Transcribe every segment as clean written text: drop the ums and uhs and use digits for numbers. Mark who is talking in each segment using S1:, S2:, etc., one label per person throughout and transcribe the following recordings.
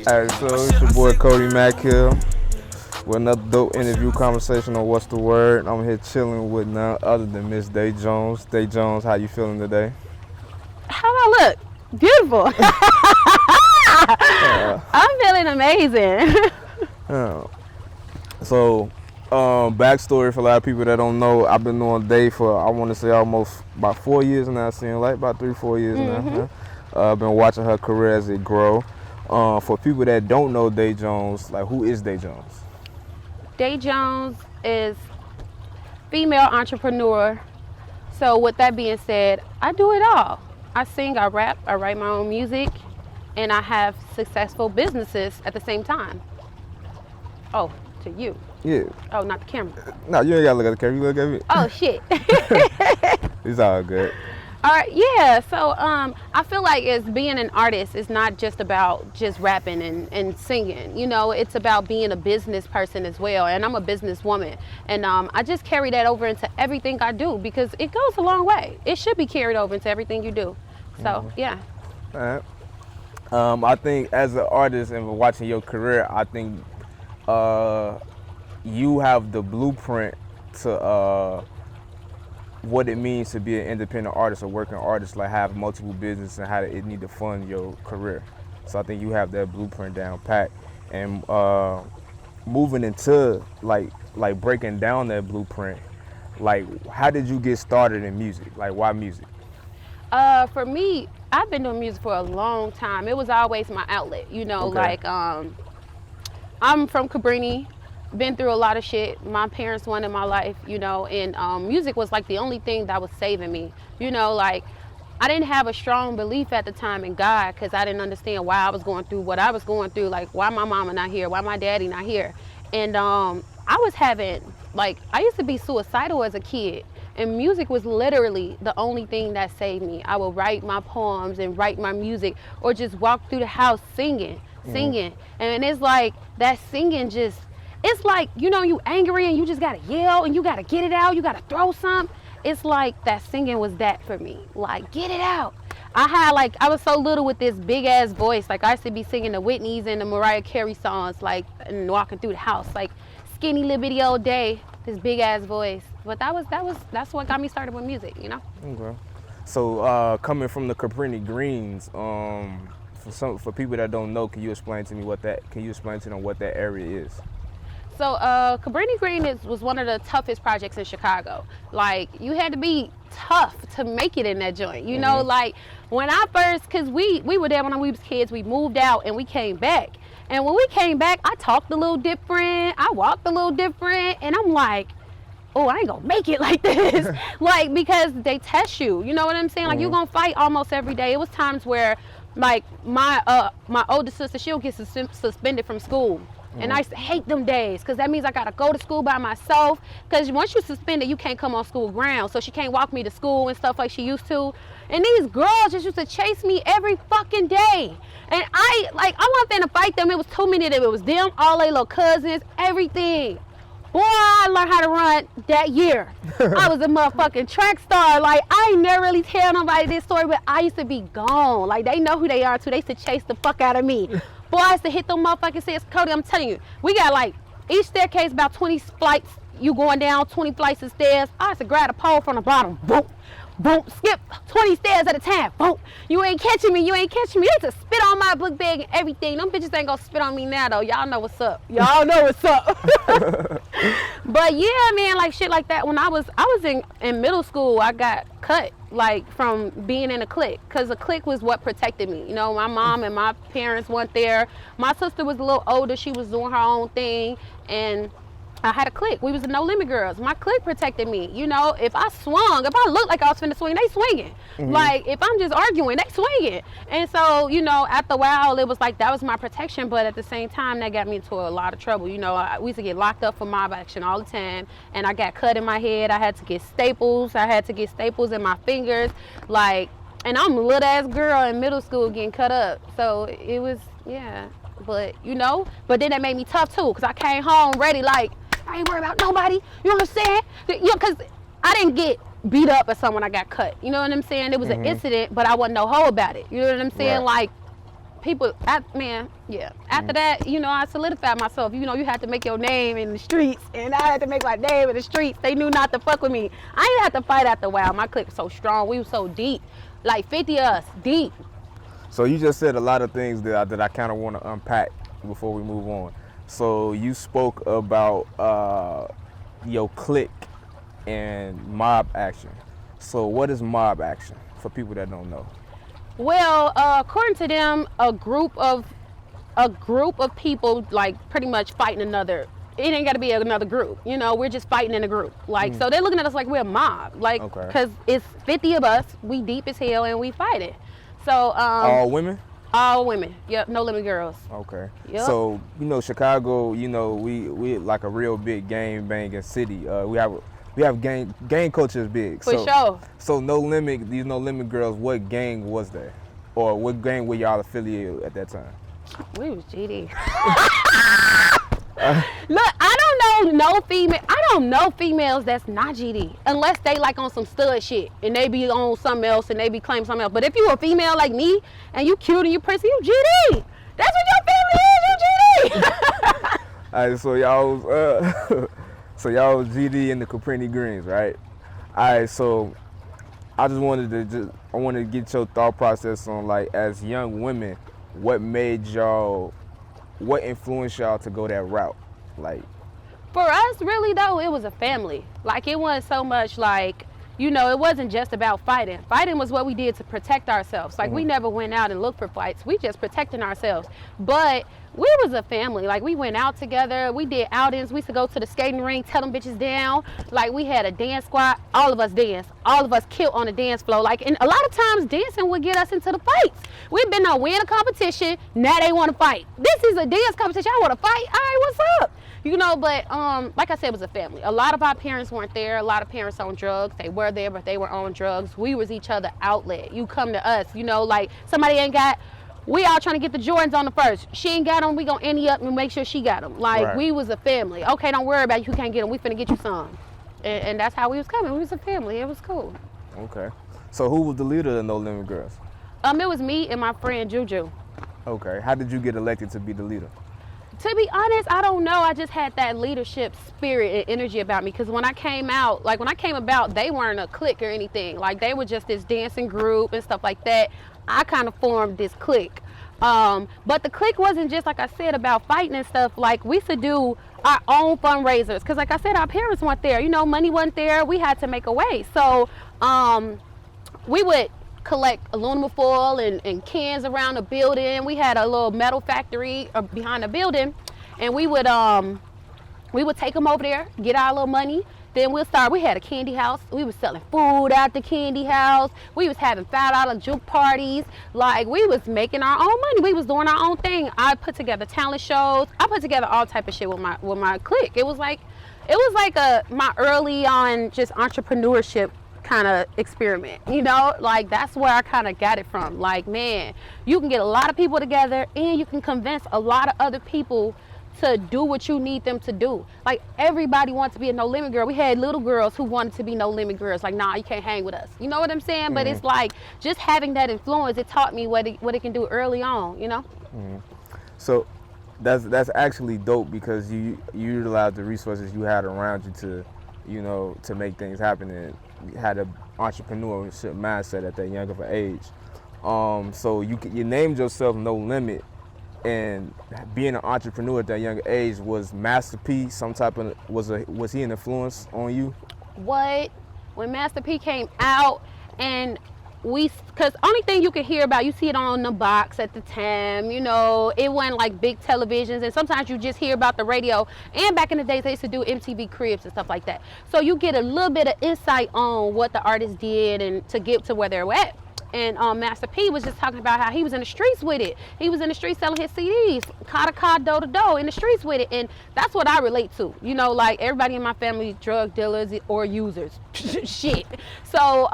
S1: Alright, so it's your boy Cody Mack here with another dope interview conversation on What's the Word. I'm here chilling with none other than Miss Dae Jones. Dae Jones, how you feeling today?
S2: How do I look? Beautiful. I'm feeling amazing.
S1: So, backstory for a lot of people that don't know, I've been knowing Dae for, I want to say, almost about 4 years now, seeing like about 3-4 years now. I've been watching her career as it grow. For people that don't know Dae Jones, like, who is Dae Jones?
S2: Dae Jones is female entrepreneur. So with that being said, I do it all. I sing, I rap, I write my own music, and I have successful businesses at the same time. Oh, to you.
S1: Yeah.
S2: Oh, not the camera.
S1: No, you ain't gotta look at the camera. You look at me.
S2: Oh, shit.
S1: It's all good.
S2: All right, yeah, so I feel like as being an artist, it's not just about just rapping and singing. You know, it's about being a business person as well, and I'm a businesswoman. And I just carry that over into everything I do because it goes a long way. It should be carried over into everything you do. So, yeah.
S1: All right. I think as an artist and watching your career, I think you have the blueprint to what it means to be an independent artist or working artist, like have multiple businesses and how it need to fund your career. So I think you have that blueprint down pat. And moving into like breaking down that blueprint, like how did you get started in music? Like why music?
S2: For me, I've been doing music for a long time. It was always my outlet, you know,
S1: Okay.
S2: like I'm from Cabrini. Been through a lot of shit. My parents wanted my life, you know, and music was like the only thing that was saving me. You know, like I didn't have a strong belief at the time in God because I didn't understand why I was going through what I was going through. Like why my mama not here, why my daddy not here. And I was having, like, I used to be suicidal as a kid. And music was literally the only thing that saved me. I would write my poems and write my music or just walk through the house singing. And it's like that singing just, it's like, you know, you angry and you just gotta yell and you gotta get it out, you gotta throw something. It's like that singing was that for me. Like, get it out. I was so little with this big ass voice. Like I used to be singing the Whitneys and the Mariah Carey songs, like, and walking through the house, like skinny little bitty old Dae, this big ass voice. But that's what got me started with music, you know?
S1: Okay. So coming from the Cabrini Greens, for people that don't know, can you explain to them what that area is?
S2: So Cabrini Green was one of the toughest projects in Chicago. Like, you had to be tough to make it in that joint. You know, like when I first, cause we were there when we was kids, we moved out and we came back. And when we came back, I talked a little different, I walked a little different, and I'm like, oh, I ain't gonna make it like this. Like, because they test you, you know what I'm saying? Like, you're gonna fight almost every day. It was times where, like, my older sister, she'll get suspended from school. And I used to hate them days because that means I got to go to school by myself because once you're suspended, you can't come on school grounds. So she can't walk me to school and stuff like she used to. And these girls just used to chase me every fucking day. And I wasn't finna fight them. It was too many of them. It was them, all their little cousins, everything. Boy, I learned how to run that year. I was a motherfucking track star. Like, I ain't never really tell nobody this story, but I used to be gone. Like, they know who they are too. They used to chase the fuck out of me. Boy, I used to hit them motherfucking stairs. Cody, I'm telling you, we got like each staircase about 20 flights. You going down 20 flights of stairs. I used to grab a pole from the bottom. Boom, boom, skip 20 stairs at a time. Boom. You ain't catching me. They used to spit on my book bag and everything. Them bitches ain't gonna spit on me now though. Y'all know what's up. But yeah, man, like shit like that. When I was in middle school, I got cut. Like from being in a clique, because a clique was what protected me. You know, my mom and my parents weren't there. My sister was a little older. She was doing her own thing, and I had a clique. We was the No Limit Girls. My clique protected me. You know, if I looked like I was finna swing, they swinging. Like, if I'm just arguing, they swinging. And so, you know, after a while, it was like that was my protection. But at the same time, that got me into a lot of trouble. You know, we used to get locked up for mob action all the time. And I got cut in my head. I had to get staples. In my fingers. Like, and I'm a little ass girl in middle school getting cut up. So it was, yeah. But, you know, but then that made me tough too. Because I came home ready like, I ain't worried about nobody. You know what I'm saying? You know, because I didn't get beat up at someone, I got cut. You know what I'm saying? It was an incident, but I wasn't no hoe about it. You know what I'm saying?
S1: Right.
S2: Like, people, after that, you know, I solidified myself. You know, you had to make your name in the streets, and I had to make my name in the streets. They knew not to fuck with me. I didn't have to fight after a while. My clique was so strong. We were so deep. Like 50 of us, deep.
S1: So you just said a lot of things that I kind of want to unpack before we move on. So you spoke about your clique and mob action. So what is mob action for people that don't know?
S2: Well, according to them, a group of people, like, pretty much fighting another. It ain't got to be another group. You know, we're just fighting in a group. Like, so they're looking at us like we're a mob. Like, because it's 50 of us, we deep as hell, and we fighting. So
S1: all women?
S2: All women. Yep, no limit girls.
S1: Okay.
S2: Yep.
S1: So, you know, Chicago, you know, we like a real big gang banging city. We have gang culture is big.
S2: For sure.
S1: So these No Limit girls, what gang was that? Or what gang were y'all affiliated at that time?
S2: We was GD. Look, I don't know females that's not GD unless they like on some stud shit and they be on something else and they be claiming something else. But if you a female like me and you cute and you pretty, you GD. That's what your family is. You GD.
S1: All right, so y'all was GD in the Cabrini Greens, right? All right, so I wanted to get your thought process on, like, as young women, what influenced y'all to go that route? Like,
S2: for us, really though, it was a family. Like, it wasn't so much like, you know, it wasn't just about fighting. Fighting was what we did to protect ourselves. Like, we never went out and looked for fights. We just protecting ourselves. But we was a family. Like, we went out together. We did outings. We used to go to the skating rink, tell them bitches down. Like, we had a dance squad. All of us danced. All of us killed on the dance floor. Like, and a lot of times dancing would get us into the fights. We've been on win a competition. Now they want to fight. This is a dance competition. I want to fight. All right, what's up? You know, but like I said, it was a family. A lot of our parents weren't there. A lot of parents on drugs. They were there, but they were on drugs. We was each other outlet. You come to us, you know, like somebody ain't got, we all trying to get the Jordans on the first. She ain't got them, we gonna ante up and make sure she got them. Like, we was a family. Okay, don't worry about you who can't get them. We finna get you some. And that's how we was coming. We was a family. It was cool.
S1: Okay. So who was the leader of the No Limit Girls?
S2: It was me and my friend Juju.
S1: Okay. How did you get elected to be the leader?
S2: To be honest, I don't know. I just had that leadership spirit and energy about me. Because when I came about, they weren't a clique or anything. Like, they were just this dancing group and stuff like that. I kind of formed this clique. But the clique wasn't just, like I said, about fighting and stuff. Like, we used to do our own fundraisers. Because, like I said, our parents weren't there. You know, money wasn't there. We had to make a way. So, we would collect aluminum foil and cans around the building. We had a little metal factory behind the building, and we would take them over there, get our little money. Then we had a candy house. We was selling food at the candy house. We was having $5 juke parties. Like, we was making our own money. We was doing our own thing. I put together talent shows. I put together all type of shit with my clique. It was like my early on just entrepreneurship kind of experiment, you know. Like, that's where I kind of got it from. Like, man, you can get a lot of people together and you can convince a lot of other people to do what you need them to do. Like, everybody wants to be a No Limit girl. We had little girls who wanted to be No Limit girls. Like, nah, you can't hang with us. You know what I'm saying? But it's like, just having that influence, it taught me what it can do early on, you know.
S1: So that's actually dope, because you utilized the resources you had around you to, you know, to make things happen, and had an entrepreneurship mindset at that young of an age. So you named yourself No Limit, and being an entrepreneur at that young age, was Master P was he an influence on you? What?
S2: When Master P came out, and because only thing you could hear about, you see it on the box at the time, you know, it wasn't like big televisions, and sometimes you just hear about the radio. And back in the days, they used to do MTV Cribs and stuff like that. So you get a little bit of insight on what the artists did and to get to where they're at. And Master P was just talking about how he was in the streets with it. He was in the streets selling his CDs, car do to do, in the streets with it. And that's what I relate to. You know, like, everybody in my family, drug dealers or users. Shit. So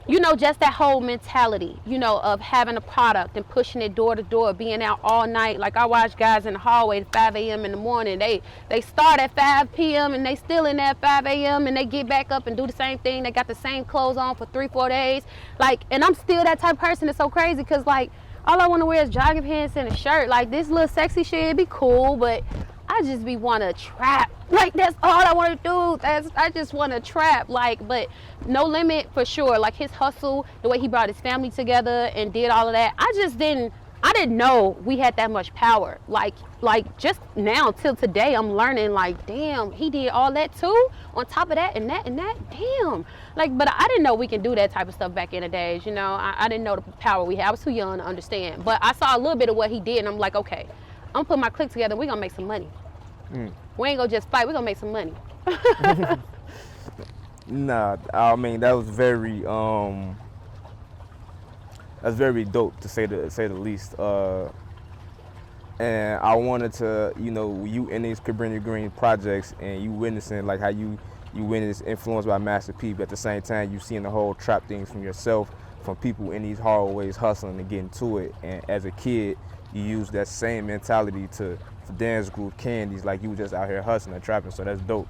S2: you know, just that whole mentality, you know, of having a product and pushing it door to door, being out all night. Like I watch guys in the hallway at 5 a.m. in the morning. They start at 5 p.m. and they still in there at 5 a.m. and they get back up and do the same thing. They got the same clothes on for 3-4 days. Like, and I'm still that type of person. It's so crazy because like all I want to wear is jogging pants and a shirt. Like this little sexy shit, it'd be cool, but I just be want to trap. Like that's all I want to do. I just want to trap. Like, but No Limit for sure. Like his hustle, the way he brought his family together and did all of that. I didn't know we had that much power. Like just now till today, I'm learning. Like, damn, he did all that too. On top of that and that and that. Damn. Like, but I didn't know we can do that type of stuff back in the days. You know, I didn't know the power we had. I was too young to understand. But I saw a little bit of what he did, and I'm like, okay, I'm gonna put my clique together. We're gonna make some money. We ain't gonna just fight. We're gonna make some money.
S1: Nah, I mean that was very that's very dope to say the least. And I wanted to, you know, you in these Cabrini Green projects and you witnessing like how you witness influenced by Master P, but at the same time you seeing the whole trap things from yourself, from people in these hallways hustling and getting to it. And as a kid, you use that same mentality to dance group Candies, like you were just out here hustling and trapping. So that's dope.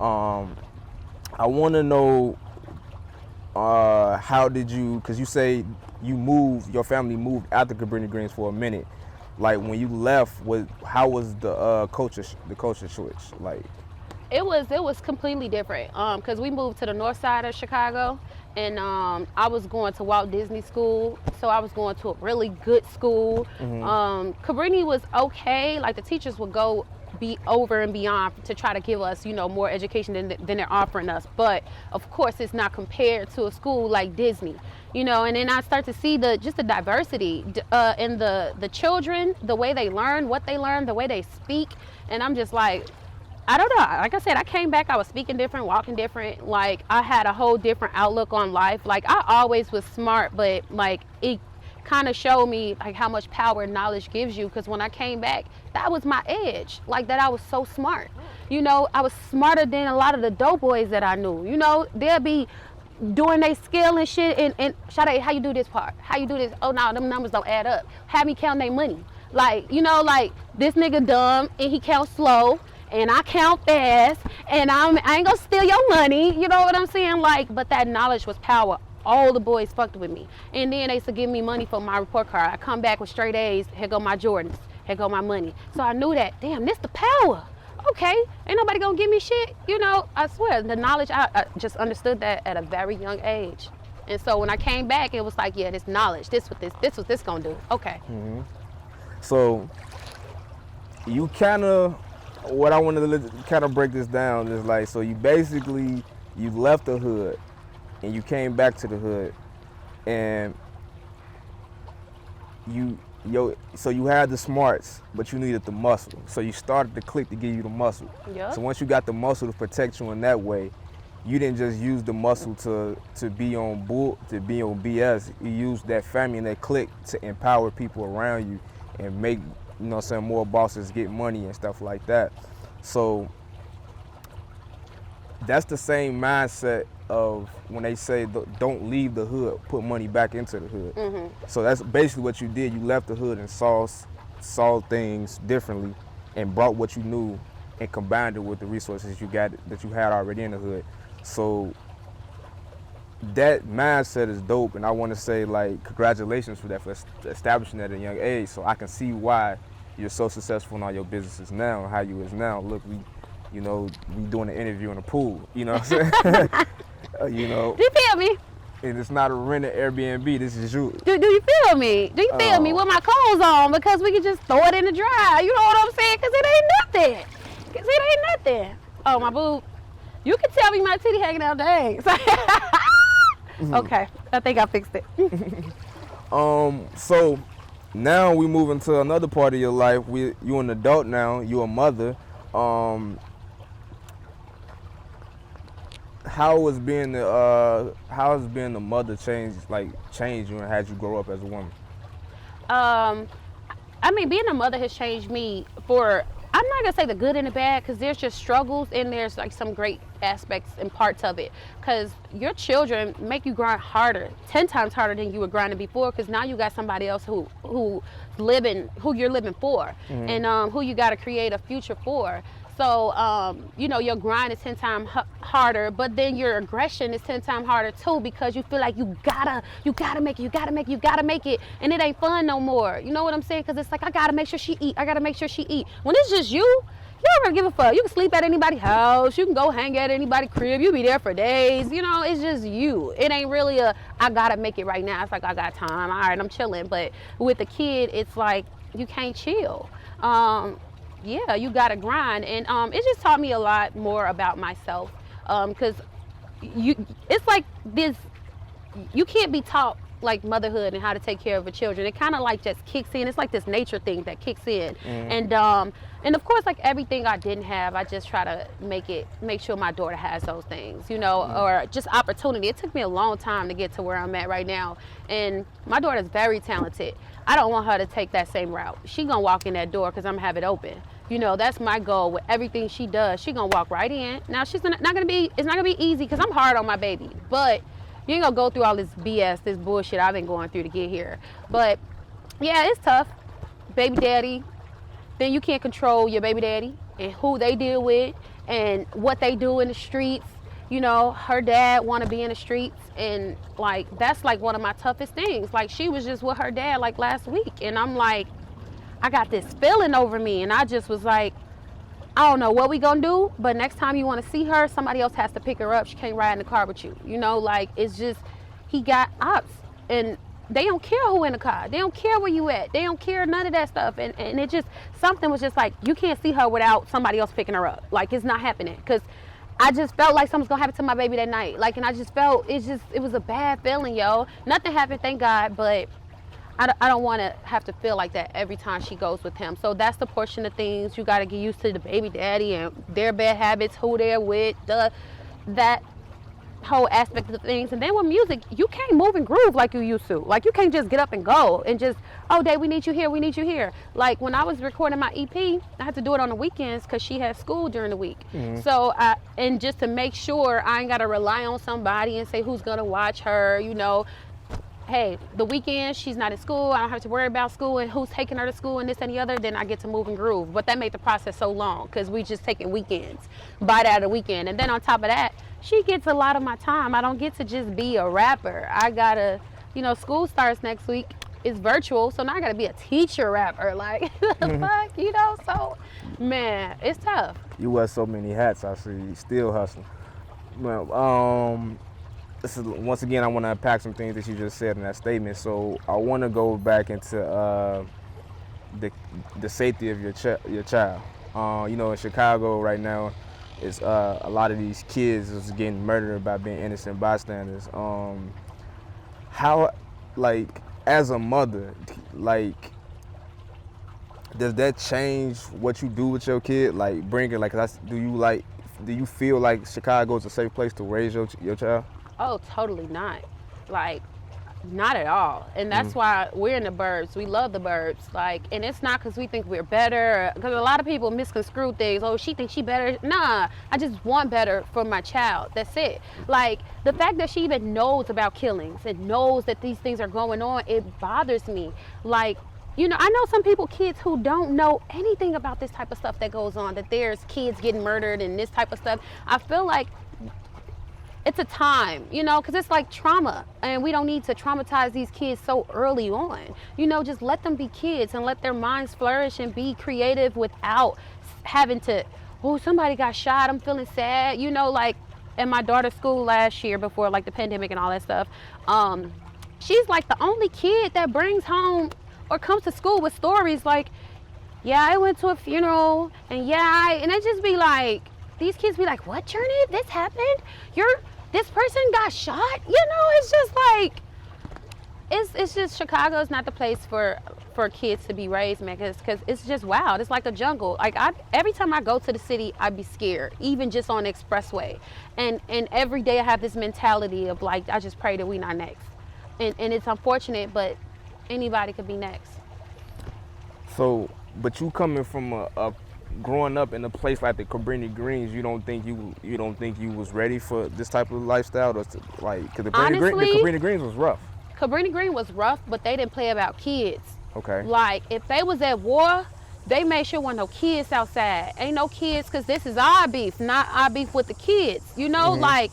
S1: I want to know how did you, because you say your family moved out the Cabrini Greens for a minute. Like when you left, how was the culture switch? Like
S2: It was completely different because we moved to the north side of Chicago, and I was going to Walt Disney School, so I was going to a really good school. Cabrini was okay. Like the teachers would go be over and beyond to try to give us, you know, more education than they're offering us. But of course, it's not compared to a school like Disney, you know. And then I start to see the diversity in the children, the way they learn, what they learn, the way they speak, and I'm just like, I don't know. Like I said, I came back, I was speaking different, walking different. Like I had a whole different outlook on life. Like I always was smart, but like it kind of showed me like how much power knowledge gives you. Because when I came back, that was my edge. Like that I was so smart. You know, I was smarter than a lot of the dope boys that I knew. You know, they'll be doing their skill and shit. And Sade, how you do this part? How you do this? Oh no, them numbers don't add up. Have me count their money. Like, you know, like this nigga dumb and he counts slow. And I count fast, and I ain't gonna steal your money, you know what I'm saying? Like, but that knowledge was power. All the boys fucked with me. And then they used to give me money for my report card. I come back with straight A's, here go my Jordans, here go my money. So I knew that, damn, this the power. Okay, ain't nobody gonna give me shit. You know, I swear, the knowledge, I just understood that at a very young age. And so when I came back, it was like, yeah, this knowledge, this what this gonna do. Okay.
S1: So you kind of, what I wanted to kind of break this down is like, so you basically, you left the hood and you came back to the hood, and so you had the smarts, but you needed the muscle. So you started the clique to give you the muscle.
S2: Yep.
S1: So once you got the muscle to protect you in that way, you didn't just use the muscle to be on BS. You used that family and that clique to empower people around you and make, you know what I'm saying, more bosses get money and stuff like that. So that's the same mindset of when they say don't leave the hood, put money back into the hood. So that's basically what you did. You left the hood and saw things differently and brought what you knew and combined it with the resources that you had already in the hood. So that mindset is dope, and I want to say, like, congratulations for that, for establishing that at a young age. So I can see why you're so successful in all your businesses now, how you is now. Look, we doing an interview in a pool, you know what I'm saying? You know.
S2: Do you feel me?
S1: And it's not a rented Airbnb, this is you.
S2: Do you feel me? Do you feel me with my clothes on? Because we can just throw it in the dryer, you know what I'm saying? Because it ain't nothing. Oh, my boob. You can tell me my titty hanging out, dang. Okay, I think I fixed it.
S1: So now we move into another part of your life. You an adult now, you a mother. How has being the mother changed you and had you grow up as a woman?
S2: I mean, being a mother has changed me for I'm not gonna say the good and the bad, because there's just struggles and there's like some great aspects and parts of it. Because your children make you grind harder, 10 times harder than you were grinding before. Because now you got somebody else who you're living for, and who you got to create a future for. So, you know, your grind is 10 times harder, but then your aggression is 10 times harder too, because you feel like you gotta make it, and it ain't fun no more. You know what I'm saying? Because it's like, I gotta make sure she eat. When it's just you don't really give a fuck. You can sleep at anybody's house. You can go hang at anybody's crib. You be there for days. You know, it's just you. It ain't really I gotta make it right now. It's like, I got time. All right, I'm chilling. But with the kid, it's like, you can't chill. Yeah, you gotta grind, and it just taught me a lot more about myself, because it's like this, you can't be taught like motherhood and how to take care of your children. It kind of like just kicks in. It's like this nature thing that kicks in, and of course, like everything I didn't have, I just try to make sure my daughter has those things, you know, or just opportunity. It took me a long time to get to where I'm at right now, and my daughter's very talented. I don't want her to take that same route. She gonna walk in that door because I'm gonna have it open. You know, that's my goal with everything she does. She gonna walk right in. Now it's not gonna be easy, because I'm hard on my baby, but you ain't gonna go through all this BS, this bullshit I've been going through to get here. But yeah, it's tough. Baby daddy, then you can't control your baby daddy and who they deal with and what they do in the streets. You know, her dad want to be in the streets, and like, that's like one of my toughest things. Like, she was just with her dad like last week, and I'm like, I got this feeling over me, and I just was like, I don't know what we gonna do, but next time you want to see her, somebody else has to pick her up. She can't ride in the car with you. You know, like, it's just, he got ops, and they don't care who in the car. They don't care where you at. They don't care none of that stuff. And it just, something was just like, you can't see her without somebody else picking her up. Like, it's not happening. Because I just felt like something's gonna happen to my baby that night. Like, and I just felt, it was a bad feeling, yo. Nothing happened, thank God, but I don't want to have to feel like that every time she goes with him. So that's the portion of things. You got to get used to the baby daddy and their bad habits, who they're with, that whole aspect of things. And then with music, you can't move and groove like you used to. Like, you can't just get up and go and just, oh, Dae, we need you here. Like, when I was recording my EP, I had to do it on the weekends because she had school during the week. So and just to make sure I ain't got to rely on somebody and say who's going to watch her, you know. Hey, the weekend she's not at school, I don't have to worry about school and who's taking her to school and this and the other, then I get to move and groove. But that made the process so long, because we just taking weekends, bite out of the weekend. And then on top of that, she gets a lot of my time. I don't get to just be a rapper. I gotta, you know, school starts next week. It's virtual, so now I gotta be a teacher rapper. Like, the fuck, you know? So, man, it's tough.
S1: You wear so many hats, I see. You still hustling. Well, this is, once again, I want to unpack some things that you just said in that statement. So I want to go back into the safety of your child. You know, in Chicago right now, it's a lot of these kids is getting murdered by being innocent bystanders. How, like, as a mother, like, does that change what you do with your kid? Like, bring it, like, do you feel like Chicago is a safe place to raise your child?
S2: Oh, totally not. Like, not at all. And that's why we're in the burbs. We love the burbs. Like, and it's not because we think we're better, because a lot of people misconstrue things. Oh, she thinks she better. Nah, I just want better for my child. That's it. Like, the fact that she even knows about killings and knows that these things are going on, it bothers me. Like, you know, I know some kids who don't know anything about this type of stuff that goes on, that there's kids getting murdered and this type of stuff. I feel like it's a time, you know, because it's like trauma, and we don't need to traumatize these kids so early on. You know, just let them be kids and let their minds flourish and be creative without having to, oh, somebody got shot, I'm feeling sad. You know, like, in my daughter's school last year, before like the pandemic and all that stuff, she's like the only kid that brings home or comes to school with stories like, yeah, I went to a funeral, and and they just be like, these kids be like, what, Journey? This happened? This person got shot? You know, it's just like, it's just, Chicago's not the place for kids to be raised, man, because it's just wild. It's like a jungle. Like, every time I go to the city, I be scared, even just on the expressway. And every day I have this mentality of like, I just pray that we not next. And it's unfortunate, but anybody could be next.
S1: So, but you coming from a growing up in a place like the Cabrini Greens, you don't think you was ready for this type of lifestyle, or like, because the Cabrini Greens was rough.
S2: Cabrini Green was rough, but they didn't play about kids.
S1: Okay.
S2: Like, if they was at war, they made sure there wasn't no kids outside. Ain't no kids, because this is our beef, not our beef with the kids. You know, like,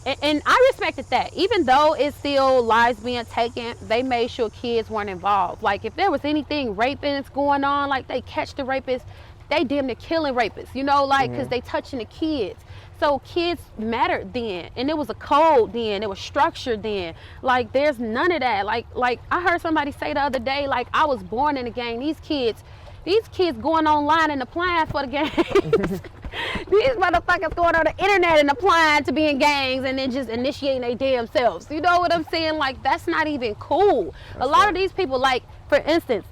S2: and I respected that. Even though it's still lives being taken, they made sure kids weren't involved. Like, if there was anything raping going on, like, they catch the rapists, they damn near killing rapists, you know, like, because they touching the kids. So kids mattered then, and it was a code then, it was structured then. Like, there's none of that. Like I heard somebody say the other day, like, I was born in the gang. These kids going online and applying for the gangs. These motherfuckers going on the internet and applying to be in gangs and then just initiating their damn selves. You know what I'm saying? Like, that's not even cool. A lot of these people, like, for instance,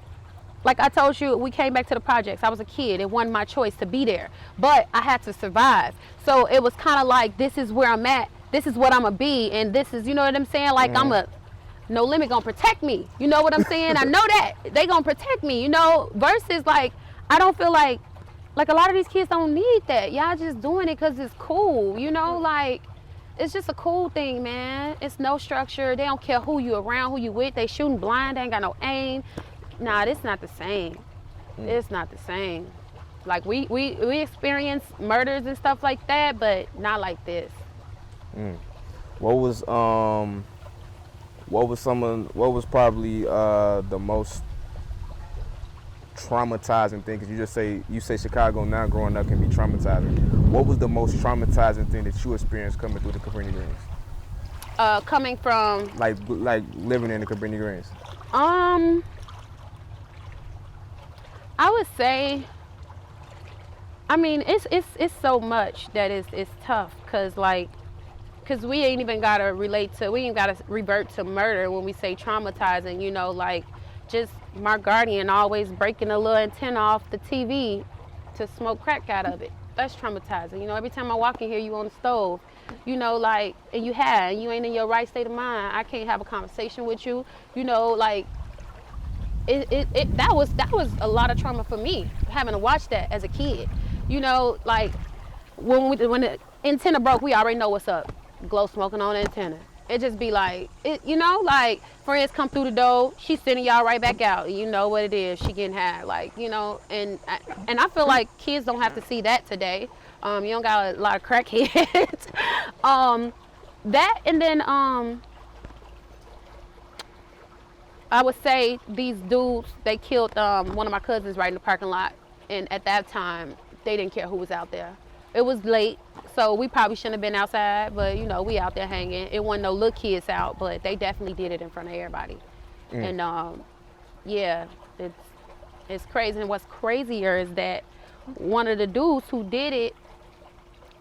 S2: like I told you, we came back to the projects. I was a kid. It wasn't my choice to be there. But I had to survive. So it was kind of like, this is where I'm at. This is what I'm going to be. And this is, you know what I'm saying? Like, No Limit going to protect me. You know what I'm saying? I know that. They going to protect me, you know? Versus, like, I don't feel like a lot of these kids don't need that. Y'all just doing it because it's cool, you know? Like, it's just a cool thing, man. It's no structure. They don't care who you around, who you with. They shooting blind. They ain't got no aim. Nah, it's not the same. It's not the same. Like, we experience murders and stuff like that, but not like this.
S1: What was probably the most traumatizing thing? Because you say Chicago now growing up can be traumatizing. What was the most traumatizing thing that you experienced coming through the Cabrini Greens?
S2: Coming from
S1: like living in the Cabrini Greens.
S2: I would say, I mean, it's so much that it's tough, cause we ain't even gotta we ain't gotta revert to murder when we say traumatizing, you know, like, just my guardian always breaking a little antenna off the TV to smoke crack out of it. That's traumatizing. You know, every time I walk in here, you on the stove, you know, like, and you ain't in your right state of mind. I can't have a conversation with you, you know, like, that was a lot of trauma for me, having to watch that as a kid. You know, like, when the antenna broke, we already know what's up. Glow smoking on the antenna. It just be like, you know, like, friends come through the door, she's sending y'all right back out. You know what it is, she getting high, like, you know, and I feel like kids don't have to see that today. You don't got a lot of crackheads. That, and then, I would say these dudes, they killed one of my cousins right in the parking lot. And at that time, they didn't care who was out there. It was late, so we probably shouldn't have been outside, but, you know, we out there hanging. It wasn't no little kids out, but they definitely did it in front of everybody. And, yeah, it's crazy. And what's crazier is that one of the dudes who did it,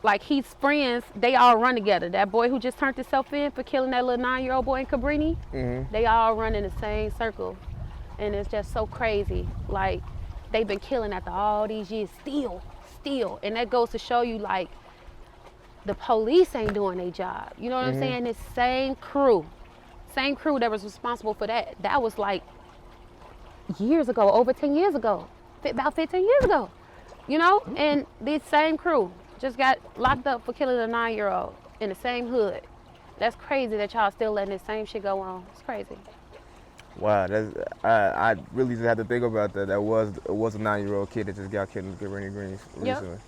S2: like, he's friends, they all run together. That boy who just turned himself in for killing that little 9-year-old boy in Cabrini, they all run in the same circle. And it's just so crazy. Like, they've been killing after all these years, still. And that goes to show you, like, the police ain't doing their job. You know what I'm saying? This same crew that was responsible for that, that was like years ago, over 10 years ago, about 15 years ago, you know? And this same crew just got locked up for killing a 9-year-old in the same hood. That's crazy that y'all still letting this same shit go on. It's crazy.
S1: Wow, I really just had to think about that. It was a 9-year-old kid that just got killed in Cabrini Greens recently.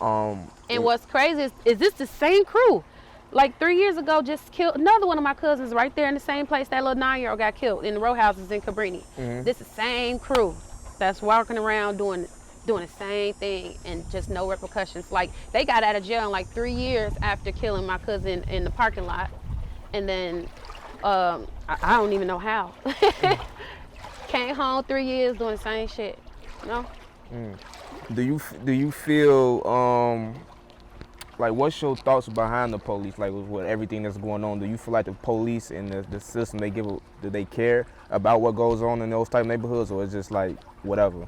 S2: And what's crazy is this the same crew? Like 3 years ago, just killed another one of my cousins right there in the same place that little 9-year-old got killed, in the row houses in Cabrini. This is the same crew that's walking around doing the same thing and just no repercussions. Like, they got out of jail in like 3 years after killing my cousin in the parking lot. And then, I don't even know how. Came home 3 years doing the same shit, you know?
S1: Do you feel, like, what's your thoughts behind the police, like, with everything that's going on? Do you feel like the police and the system, do they care about what goes on in those type of neighborhoods, or it's just like whatever?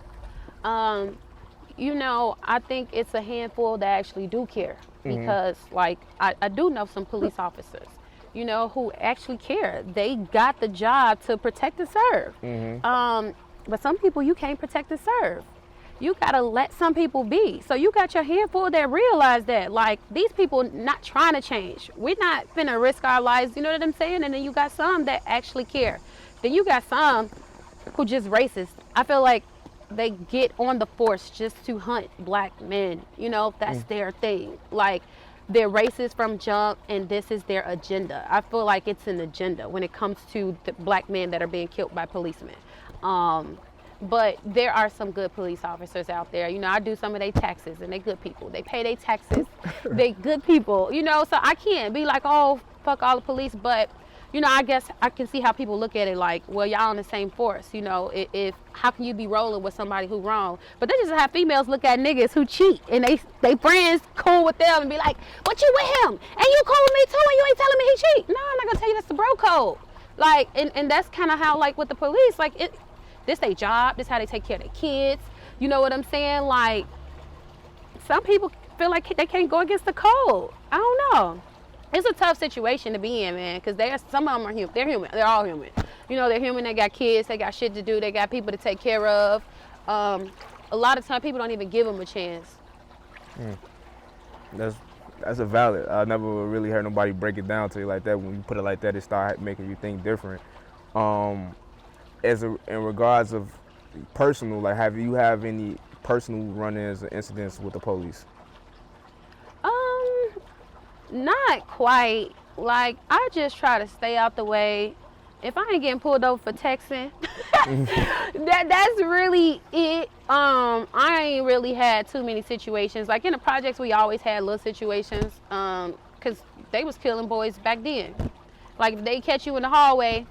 S2: You know, I think it's a handful that actually do care, because, like, I do know some police officers, you know, who actually care. They got the job to protect and serve. But some people you can't protect and serve. you gotta let some people be. So you got your handful that realize that, like, these people not trying to change. We're not finna risk our lives, you know what I'm saying? And then you got some that actually care. Then you got some who just racist. I feel like they get on the force just to hunt black men. You know, that's their thing. Like, they're racist from jump, and this is their agenda. I feel like it's an agenda when it comes to the black men that are being killed by policemen. But there are some good police officers out there. You know, I do some of their taxes, and they good people. They pay their taxes. They good people. You know, so I can't be like, oh, fuck all the police. But, you know, I guess I can see how people look at it like, well, y'all on the same force. You know, if how can you be rolling with somebody who wrong? But they just have females look at niggas who cheat, and they friends cool with them and be like, what you with him? And you cool with me too, and you ain't telling me he cheat? No, I'm not gonna tell you that's the bro code. Like, and that's kind of how, like, with the police, like, this their job, this how they take care of their kids. You know what I'm saying? Like, some people feel like they can't go against the code. I don't know. It's a tough situation to be in, man, because some of them are human. They're human. They're all human. You know, they're human. They got kids. They got shit to do. They got people to take care of. A lot of time, people don't even give them a chance.
S1: That's a valid. I never really heard nobody break it down to you like that. When you put it like that, it start making you think different. In regards of personal, like, have you have any personal run-ins or incidents with the police?
S2: Not quite. Like, I just try to stay out the way. If I ain't getting pulled over for texting, that's really it. I ain't really had too many situations. Like, in the projects, we always had little situations, because they was killing boys back then. Like, if they catch you in the hallway,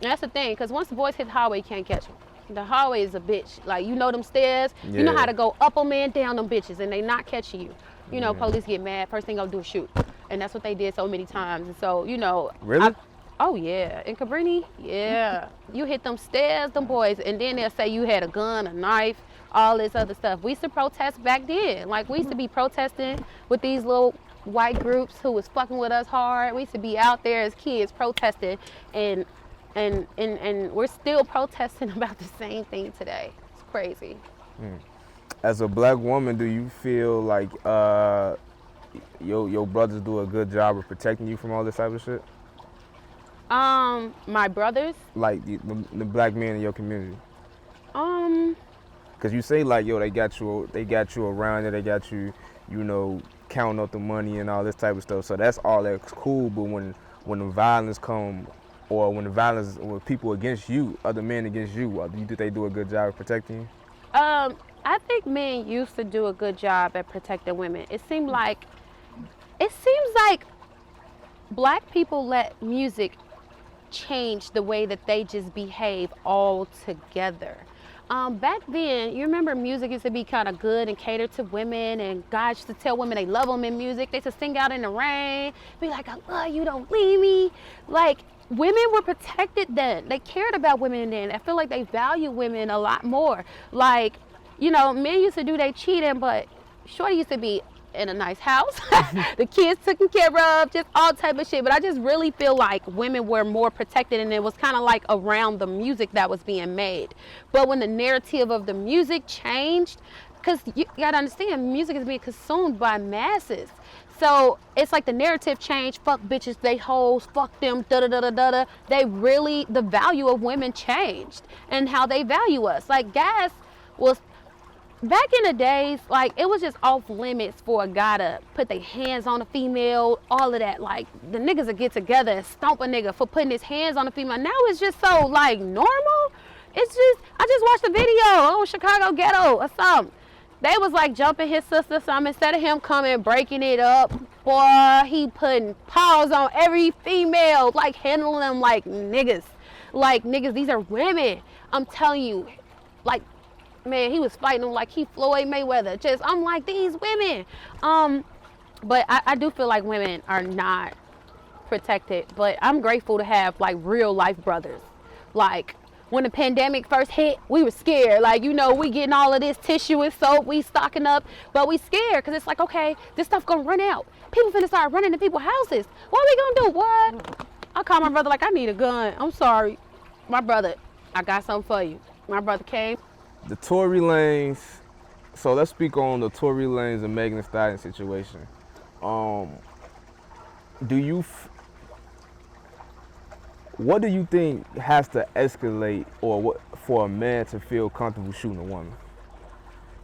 S2: that's the thing, because once the boys hit the hallway, you can't catch them. The hallway is a bitch. Like, you know them stairs, you know how to go up them and down them bitches, and they not catching you. You know, police get mad, first thing they'll do is shoot. And that's what they did so many times. And so, you know.
S1: Really?
S2: Oh, yeah. In Cabrini, yeah. You hit them stairs, them boys, and then they'll say you had a gun, a knife, all this other stuff. We used to protest back then. Like, we used to be protesting with these little white groups who was fucking with us hard. We used to be out there as kids protesting, and we're still protesting about the same thing today. It's crazy.
S1: As a black woman, do you feel like your brothers do a good job of protecting you from all this type of shit?
S2: My brothers?
S1: Like the black men in your community? Cause you say, like, yo, they got you around it, they got you, you know, counting up the money and all this type of stuff. So that's all that's cool. But when the violence come, or when people against you, other men against you, do you think they do a good job of protecting you?
S2: I think men used to do a good job at protecting women. It seems like black people let music change the way that they just behave altogether. Back then, you remember music used to be kind of good and catered to women, and guys used to tell women they love them in music. They used to sing out in the rain, be like, I love you, don't leave me. Like, women were protected then. They cared about women then. I feel like they value women a lot more. Like, you know, men used to do their cheating, but shorty used to be in a nice house. The kids taken care of, just all type of shit. But I just really feel like women were more protected, and it was kind of like around the music that was being made. But when the narrative of the music changed, because you gotta understand, music is being consumed by masses. So it's like the narrative changed. Fuck bitches, they hoes, fuck them, da da da da da. The value of women changed, and how they value us. Like, guys was, back in the days, like, it was just off limits for a guy to put their hands on a female, all of that. Like, the niggas would get together and stomp a nigga for putting his hands on a female. Now it's just so, like, normal. It's just, I just watched a video on Chicago Ghetto or something. They was like jumping his sister some. Instead of him coming breaking it up, boy, he putting paws on every female, like handling them like niggas. Like, niggas, these are women. I'm telling you, like, man, he was fighting them like he Floyd Mayweather. Just, I'm like, these women. But I do feel like women are not protected. But I'm grateful to have, like, real life brothers. Like, when the pandemic first hit, we were scared. Like, you know, we getting all of this tissue and soap, we stocking up, but we scared because it's like, okay, this stuff gonna run out. People finna start running to people's houses. What are we gonna do? What? I called my brother like, I need a gun. I'm sorry. My brother, I got something for you. My brother came.
S1: The Tory Lanez So let's speak on the Tory Lanez and Megan Thee Stallion situation. Um, do you what do you think has to escalate, or what for a man to feel comfortable shooting a woman?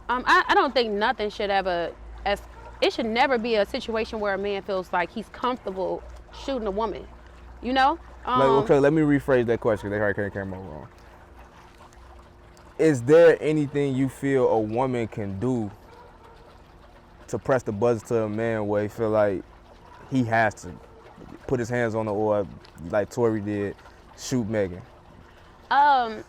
S2: I don't think nothing should ever, it should never be a situation where a man feels like he's comfortable shooting a woman. You know?
S1: Okay, let me rephrase that question. They probably came out wrong. Is there anything you feel a woman can do to press the buttons to a man where he feel like he has to put his hands on her, or like Tory did, shoot Megan?
S2: Put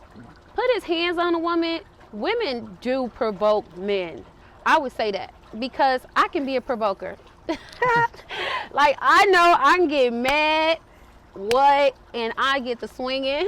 S2: his hands on a woman. Women do provoke men. I would say that because I can be a provoker. Like, I know I can get mad, and I get to swinging,